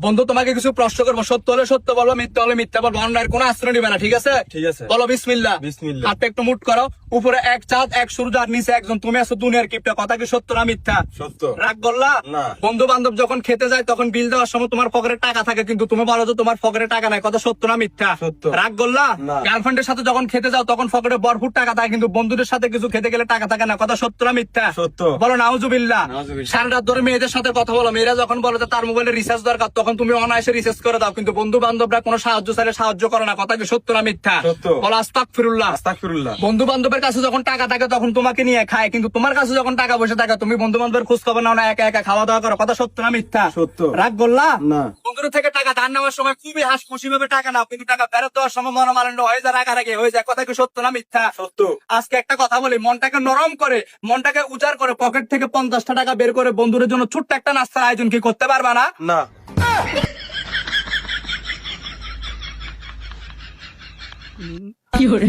বন্ধু তোমাকে কিছু প্রশ্ন করবো, সত্য হলে সত্য বলবো, মিথ্যা হলে মিথ্যা বলবো, অন্যায়ের কোনো আশ্রয় নিবে না, ঠিক আছে? ঠিক আছে। বলো বিসমিল্লাহ। বিসমিল্লাহ। হাতটা একটু মুট করো। উপরে এক চাঁদ এক সূর্য আর নিচে একজন, তুমি আছো দুনিয়ার কিপটা, কথা কি সত্য না মিথ্যা? সত্য। রাগ করলা? না। বন্ধু বান্ধব যখন খেতে যায় তখন বিল দেওয়ার সময় তোমার পকেটে টাকা থাকে, কিন্তু তুমি বলো তো তোমার পকেটে টাকা নাই, কথা সত্য না মিথ্যা? সত্য। রাগ করলা? না। গার্লফ্রেন্ডের সাথে যখন খেতে যাও তখন পকেটে ভরপুর টাকা থাকে, কিন্তু বন্ধুদের সাথে কিছু খেতে গেলে টাকা থাকে না, কথা সত্য না মিথ্যা? সত্য। বলো নাউজুবিল্লাহ। নাউজুবিল্লাহ। সারা রাত ধরে মেয়েদের সাথে কথা বলো, মেয়েরা যখন বলে যে তার মোবাইলে রিচার্জ দরকার তখন তুমি অনায়াসে রিচার্জ করে দাও, কিন্তু বন্ধু বান্ধবরা কোনো সাহায্য চাইলে সাহায্য করো না, কথা কি সত্য না মিথ্যা? সত্য। বলো আস্তাগফিরুল্লাহ। আস্তাগফিরুল্লাহ। বন্ধু বান্ধবের কাছে যখন টাকা থাকে তখন তোমাকে নিয়ে খায়, কিন্তু তোমার কাছে যখন টাকা পয়সা থাকে তুমি বন্ধু বান্ধবের খোঁজ খবর নাও না, একা একা খাওয়া দাওয়া করো, কথা সত্য না মিথ্যা? সত্য। রাগ করলা? না। বন্ধুর থেকে টাকা ধার নেওয়ার সময় খুবই হাস খুশি ভাবে টাকা নাও, কিন্তু টাকা ফেরত দেওয়ার সময় মনোমালিন্য হয়ে যায়, রাগারাগি হয়ে যায়, কথা কি সত্য না মিথ্যা? সত্য। আজকে একটা কথা বলি, মনটাকে নরম করে, মনটাকে উজাড় করে, পকেট থেকে 50টা টাকা বের করে বন্ধুদের জন্য ছোট্ট একটা নাস্তার আয়োজন কি করতে পারবা না? না। কি hore